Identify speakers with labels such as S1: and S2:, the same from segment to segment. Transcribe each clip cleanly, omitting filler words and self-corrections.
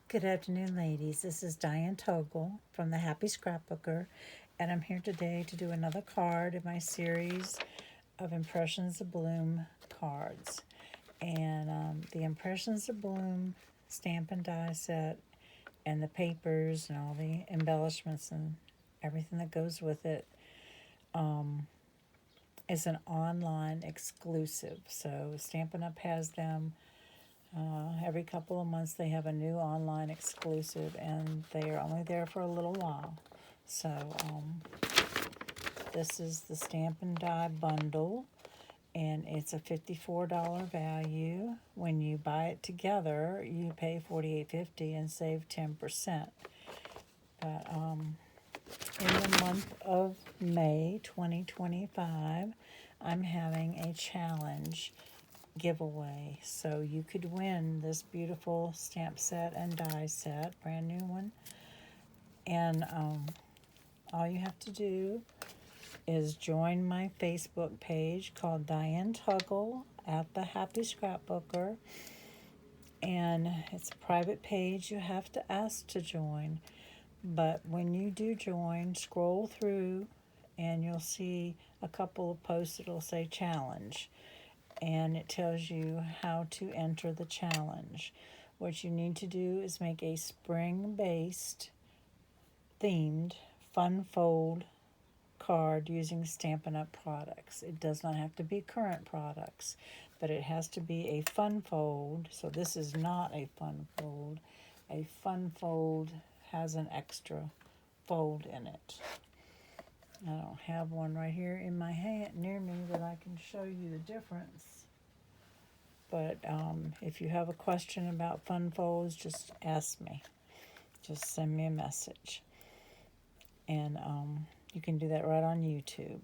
S1: Good afternoon, ladies. This is Diane Tuggle from the Happy Scrapbooker, and I'm here today to do another card in my series of Impressions of Bloom cards. And the Impressions of Bloom stamp and die set and the papers and all the embellishments and everything that goes with it is an online exclusive. So Stampin' Up! Has them. Every couple of months they have a new online exclusive, and they are only there for a little while. So this is the Stamp and Die bundle, and it's a $54 value. When you buy it together, you pay $48.50 and save 10%. But in the month of May 2025, I'm having a challenge giveaway, so you could win this beautiful stamp set and die set, brand new one. And all you have to do is join my Facebook page called Diane Tuggle at the Happy Scrapbooker, and it's a private page. You have to ask to join, but when you do join, scroll through and you'll see a couple of posts that'll say challenge, and it tells you how to enter the challenge. What you need to do is make a spring-based, themed, fun fold card using Stampin' Up! Products. It does not have to be current products, but it has to be a fun fold. So this is not a fun fold. A fun fold has an extra fold in it. I don't have one right here in my hand near me that I can show you the difference. But if you have a question about fun folds, just ask me. Just send me a message. And you can do that right on YouTube.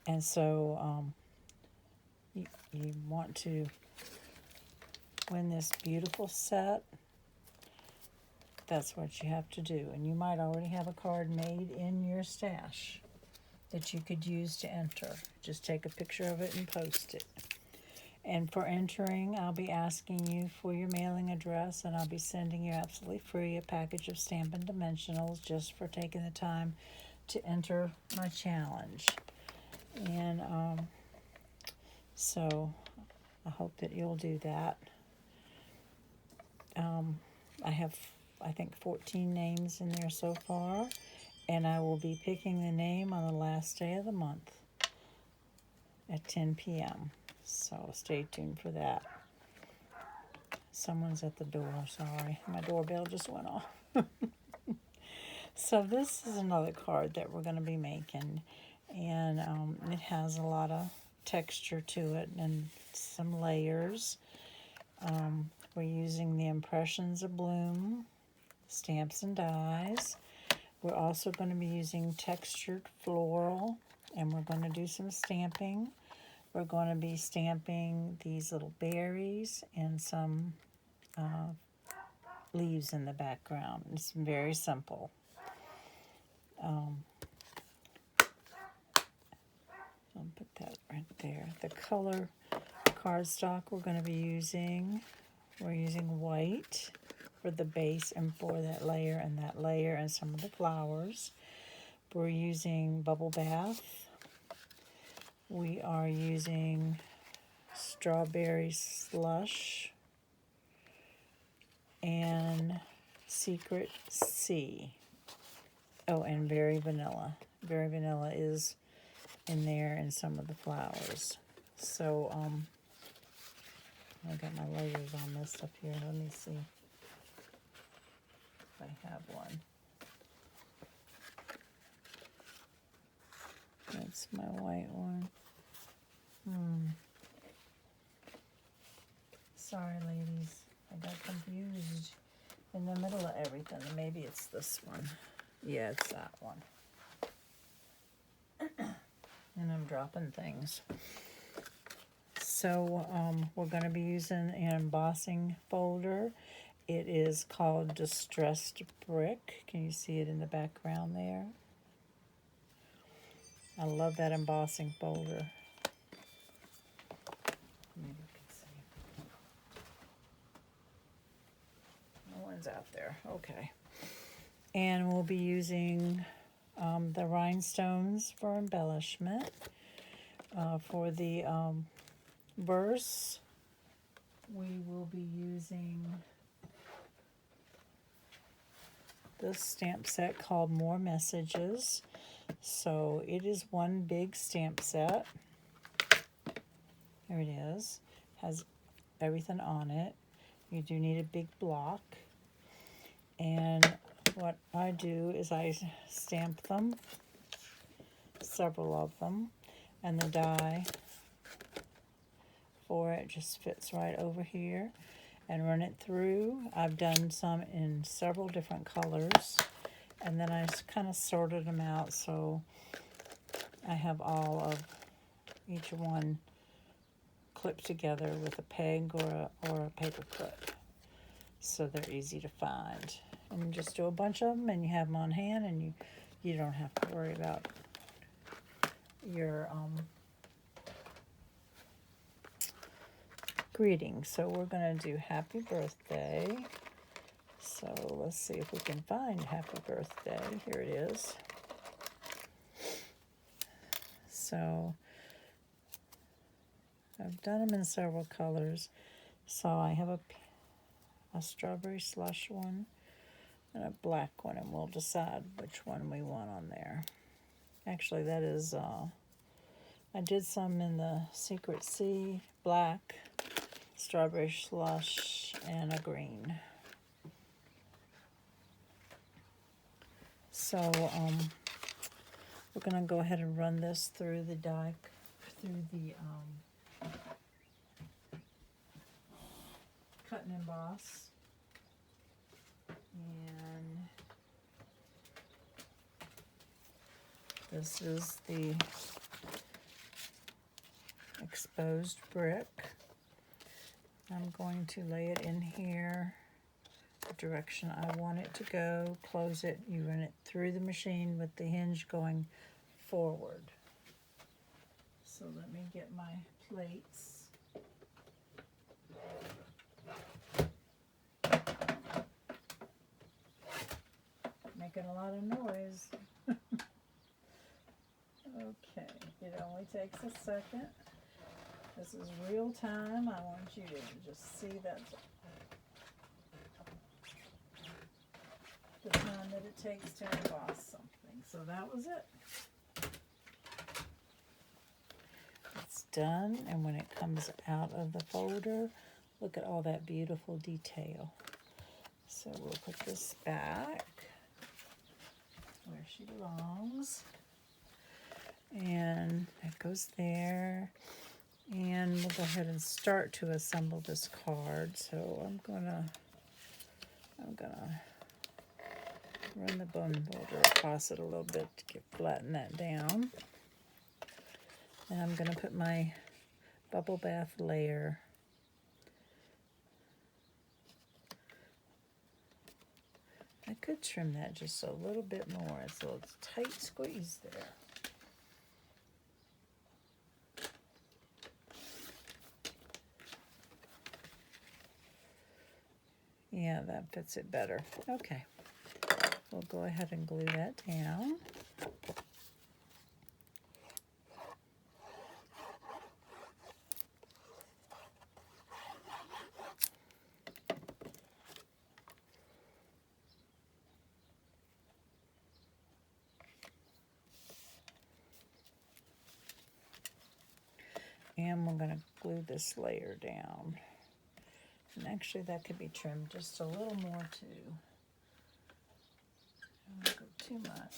S1: And so you want to win this beautiful set. That's what you have to do. And you might already have a card made in your stash that you could use to enter. Just take a picture of it and post it. And for entering, I'll be asking you for your mailing address, and I'll be sending you absolutely free a package of Stampin' Dimensionals just for taking the time to enter my challenge. And so I hope that you'll do that. I have, I think, 14 names in there so far, and I will be picking the name on the last day of the month at 10 p.m. So stay tuned for that. Someone's at the door, sorry. My doorbell just went off. So this is another card that we're going to be making, and it has a lot of texture to it and some layers. We're using the Impressions of Bloom stamps and dies. We're also going to be using textured floral, and we're going to do some stamping. We're going to be stamping these little berries and some leaves in the background. It's very simple. I'll put that right there. The color cardstock we're using white for the base and for that layer and some of the flowers. We're using bubblebath. We are using strawberry slush and secret sea. Oh, and berry vanilla. Berry vanilla is in there and some of the flowers. So I got my layers on this stuff here. Let me see if I have one. That's my white one. Sorry, ladies. I got confused in the middle of everything. Maybe it's this one. Yeah, it's that one. And I'm dropping things. So we're going to be using an embossing folder. It is called Distressed Brick. Can you see it in the background there? I love that embossing folder. Maybe you can see. rhinestones out there. Okay. And we'll be using the rhinestones for embellishment. For the verse, we will be using this stamp set called More Messages. So it is one big stamp set. There it is. Has everything on it. You do need a big block. And what I do is I stamp them, several of them, and the die for it just fits right over here, and run it through. I've done some in several different colors, and then I kind of sorted them out so I have all of each one clipped together with a peg or a paper clip, so they're easy to find. And just do a bunch of them, and you have them on hand, and you don't have to worry about your greeting. So we're going to do happy birthday. So let's see if we can find happy birthday. Here it is. So I've done them in several colors. So I have a strawberry slush one and a black one, and we'll decide which one we want on there. Actually, that is, I did some in the Secret Sea, black, strawberry slush, and a green. So we're going to go ahead and run this through the die, through the cut and emboss. And this is the exposed brick. I'm going to lay it in here the direction I want it to go. Close it. You run it through the machine with the hinge going forward. So let me get my plates. Making a lot of noise. Okay, it only takes a second. This is real time. I want you to just see that the time that it takes to emboss something. So that was it. It's done, and when it comes out of the folder, look at all that beautiful detail. So we'll put this back where she belongs, and that goes there. And we'll go ahead and start to assemble this card. So I'm gonna run the bone folder across it a little bit to flatten that down. And I'm gonna put my bubble bath layer I could trim that just a little bit more. It's a little tight squeeze there. Yeah, that fits it better. Okay, we'll go ahead and glue that down. And we're going to glue this layer down. And actually that could be trimmed just a little more too. Don't go too much.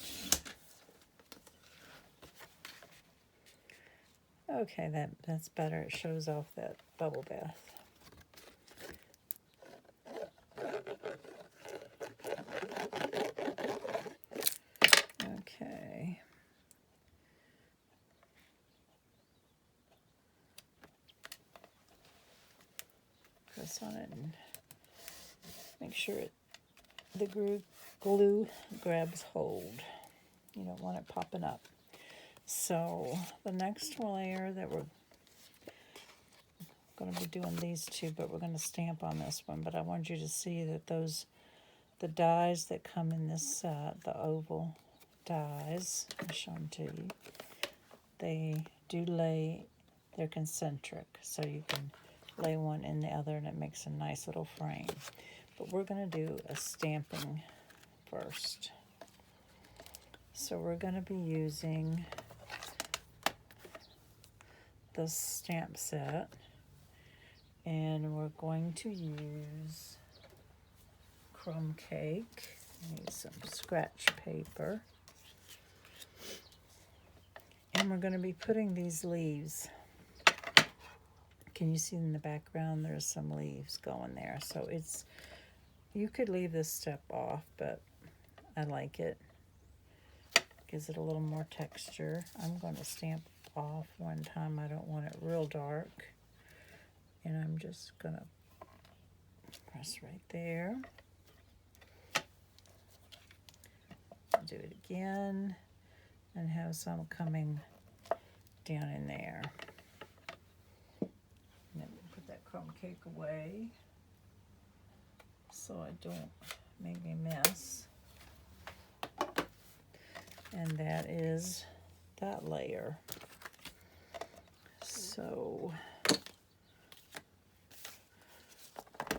S1: Okay, that's better. It shows off that bubble bath. Okay. Press on it and make sure the glue grabs hold. You don't want it popping up. So the next layer that we're going to be doing these two, but we're going to stamp on this one. But I want you to see that those the dies that come in this set, the oval dies, I'll show them to you. They do lay, they're concentric, so you can lay one in the other and it makes a nice little frame. But we're going to do a stamping first. So we're going to be using the stamp set, and we're going to use crumb cake. I need some scratch paper. And we're going to be putting these leaves. Can you see in the background there's some leaves going there? So it's, you could leave this step off, but I like it. Gives it a little more texture. I'm going to stamp off one time. I don't want it real dark. And I'm just going to press right there. Do it again. And have some coming down in there. And then we'll put that crumb cake away so I don't make a mess. And that is that layer. So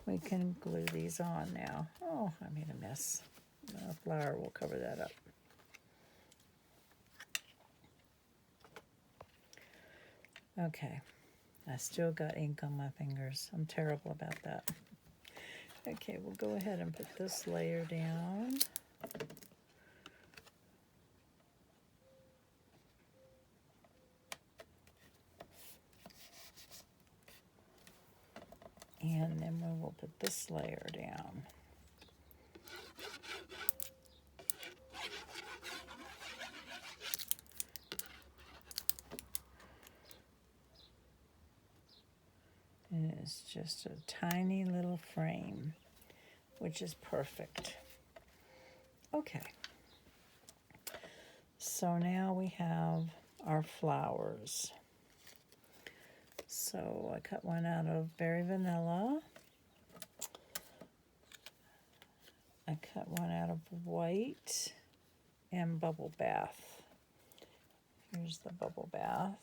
S1: we can glue these on now. Oh, I made a mess. The flour will cover that up. Okay, I still got ink on my fingers. I'm terrible about that. Okay, we'll go ahead and put this layer down. And then we will put this layer down. And it's just a tiny little frame, which is perfect. Okay. So now we have our flowers. So I cut one out of Berry Vanilla. I cut one out of White and Bubble Bath. Here's the Bubble Bath.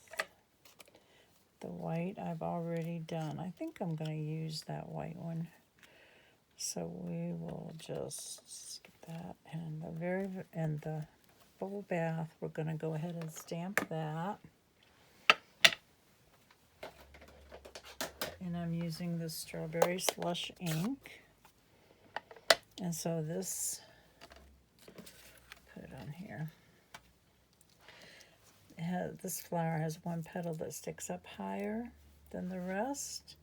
S1: The white I've already done. I think I'm going to use that white one. So we will just skip that. And the Bubble Bath, we're going to go ahead and stamp that. And I'm using the Strawberry Slush ink. And so this, put it on here. This flower has one petal that sticks up higher than the rest.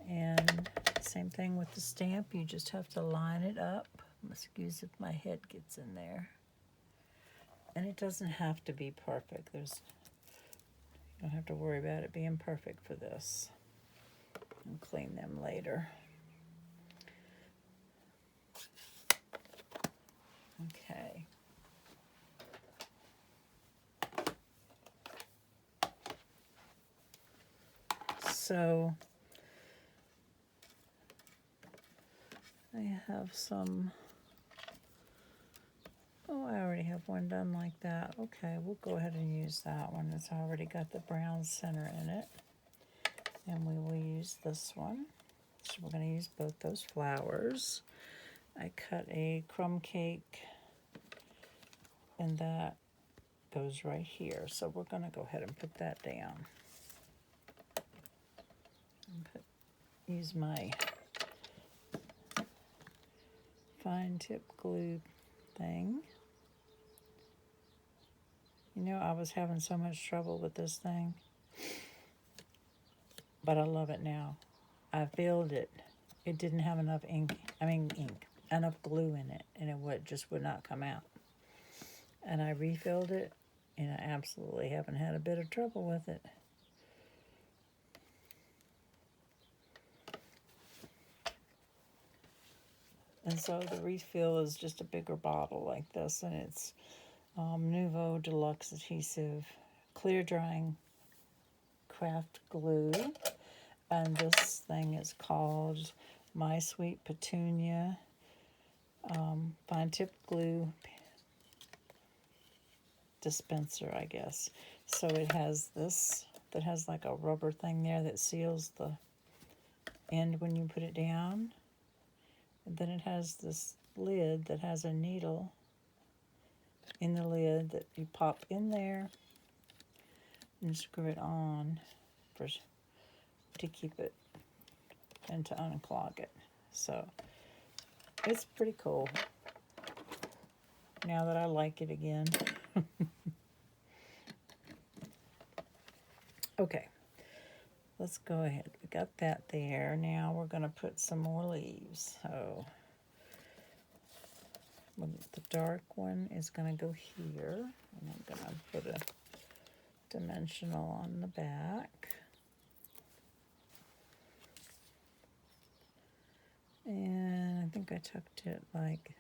S1: And same thing with the stamp. You just have to line it up. Excuse if my head gets in there. And it doesn't have to be perfect. You don't have to worry about it being perfect for this. I'll clean them later. Okay. So I have some, oh, I already have one done like that. Okay, we'll go ahead and use that one. It's already got the brown center in it. And we will use this one. So we're going to use both those flowers. I cut a crumb cake, and that goes right here. So we're going to go ahead and put that down. And use my fine tip glue thing. You know, I was having so much trouble with this thing, but I love it now. I filled it. It didn't have enough enough glue in it, and it just would not come out. And I refilled it, and I absolutely haven't had a bit of trouble with it. And so the refill is just a bigger bottle like this, and it's Nouveau Deluxe Adhesive Clear Drying Craft Glue. And this thing is called My Sweet Petunia fine tip glue dispenser, I guess. So it has this that has like a rubber thing there that seals the end when you put it down. And then it has this lid that has a needle in the lid that you pop in there and screw it on to keep it and to unclog it. So it's pretty cool now that I like it again. Okay, let's go ahead. We got that there. Now we're going to put some more leaves. So the dark one is going to go here. And I'm going to put a dimensional on the back. And I think I tucked it like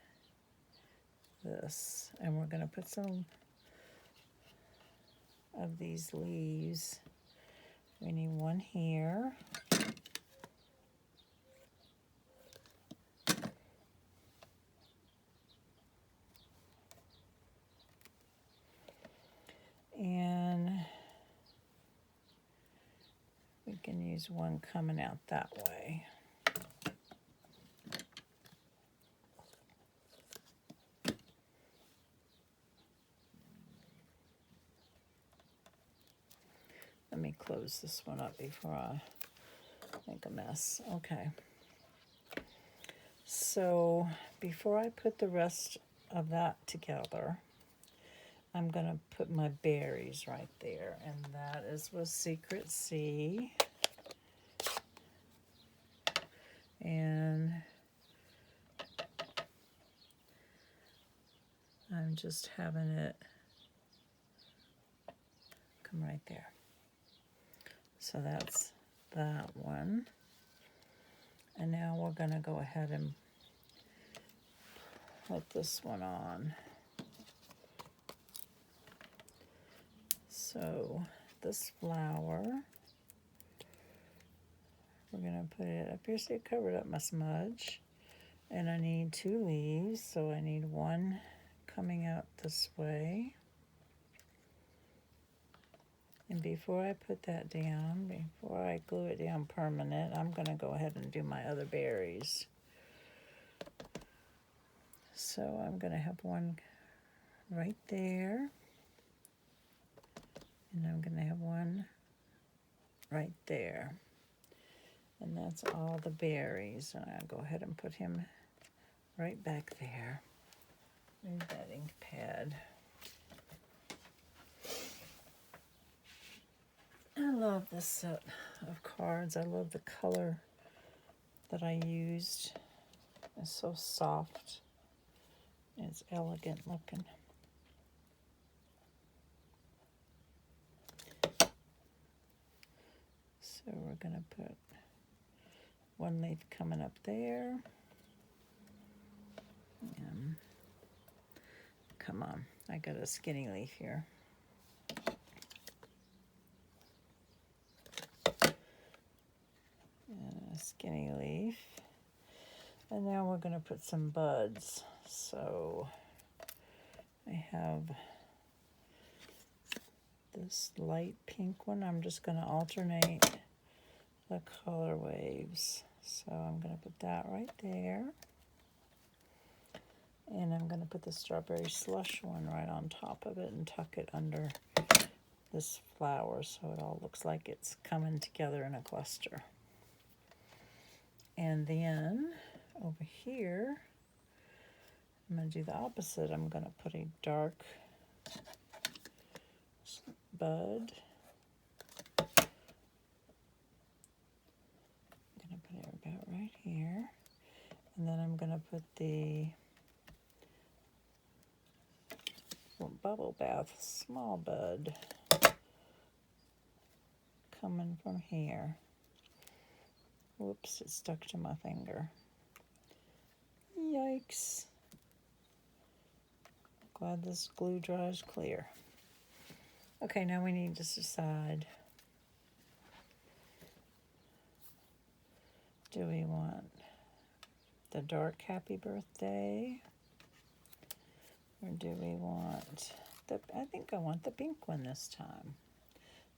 S1: this. And we're going to put some of these leaves. We need one here. And we can use one coming out that way. Let me close this one up before I make a mess. Okay. So before I put the rest of that together, I'm going to put my berries right there. And that is with Secret Sea. And I'm just having it come right there. So that's that one. And now we're going to go ahead and put this one on. So this flower, we're going to put it up here. See, it covered up my smudge. And I need 2 leaves, so I need one coming out this way. And before I put that down, before I glue it down permanent, I'm going to go ahead and do my other berries. So I'm going to have one right there. And I'm going to have one right there. And that's all the berries. And I'll go ahead and put him right back there. Move that ink pad. I love this set of cards. I love the color that I used. It's so soft. It's elegant looking. So we're going to put one leaf coming up there. And come on, I got a skinny leaf here. And a skinny leaf. And now we're going to put some buds. So I have this light pink one. I'm just going to alternate the color waves. So I'm going to put that right there. And I'm going to put the strawberry slush one right on top of it and tuck it under this flower so it all looks like it's coming together in a cluster. And then over here, I'm going to do the opposite. I'm going to put a dark bud. I'm going to put it about right here. And then I'm going to put the bubble bath small bud coming from here. Whoops, it stuck to my finger. Yikes. Glad this glue dries clear. Okay, now we need to decide, do we want the dark happy birthday? Or do we want the, I think I want the pink one this time.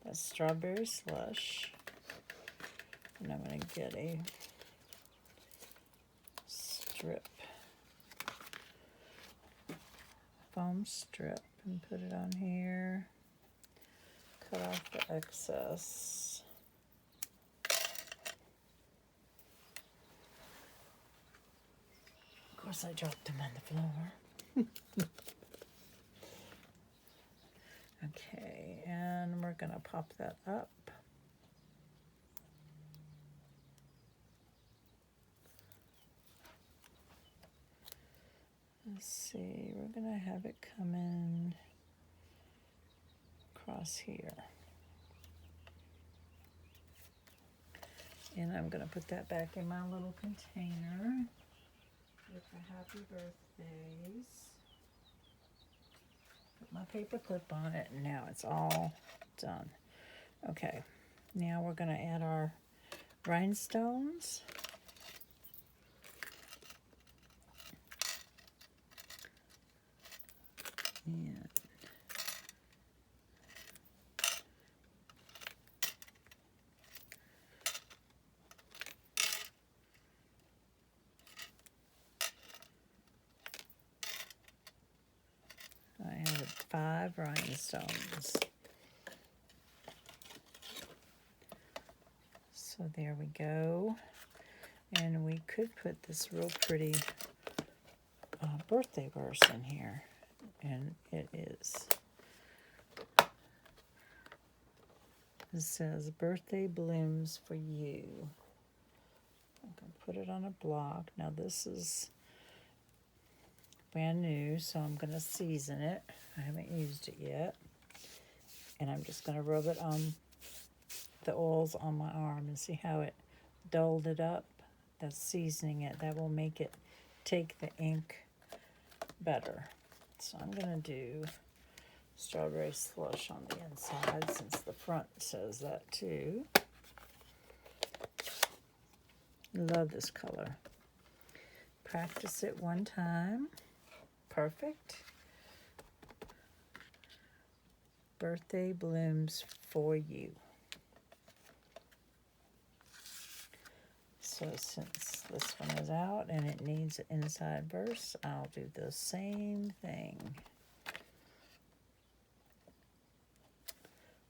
S1: That's strawberry slush. And I'm going to get a strip, foam strip, and put it on here. Cut off the excess. Of course, I dropped them on the floor. Okay, and we're going to pop that up. Let's see, we're going to have it come in across here. And I'm going to put that back in my little container with the happy birthdays. Put my paper clip on it, and now it's all done. Okay, now we're going to add our rhinestones. And I added 5 rhinestones. So there we go. And we could put this real pretty birthday verse in here. And it is. It says, birthday blooms for you. I'm going to put it on a block. Now this is brand new, so I'm going to season it. I haven't used it yet. And I'm just going to rub it on the oils on my arm and see how it dulled it up. That's seasoning it. That will make it take the ink better. So I'm going to do strawberry slush on the inside since the front says that too. Love this color. Practice it one time. Perfect. Birthday blooms for you. So since this one is out and it needs an inside verse, I'll do the same thing.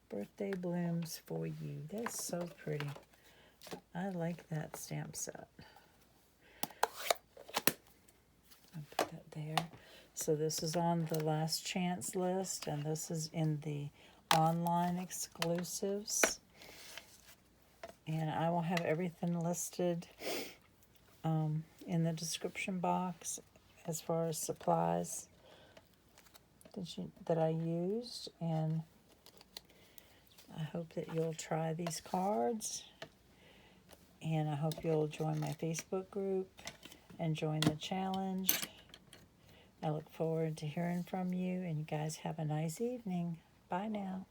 S1: Birthday blooms for you. That's so pretty. I like that stamp set. I'll put that there. So this is on the last chance list, and this is in the online exclusives. And I will have everything listed in the description box as far as supplies that I used. And I hope that you'll try these cards. And I hope you'll join my Facebook group and join the challenge. I look forward to hearing from you, and you guys have a nice evening. Bye now.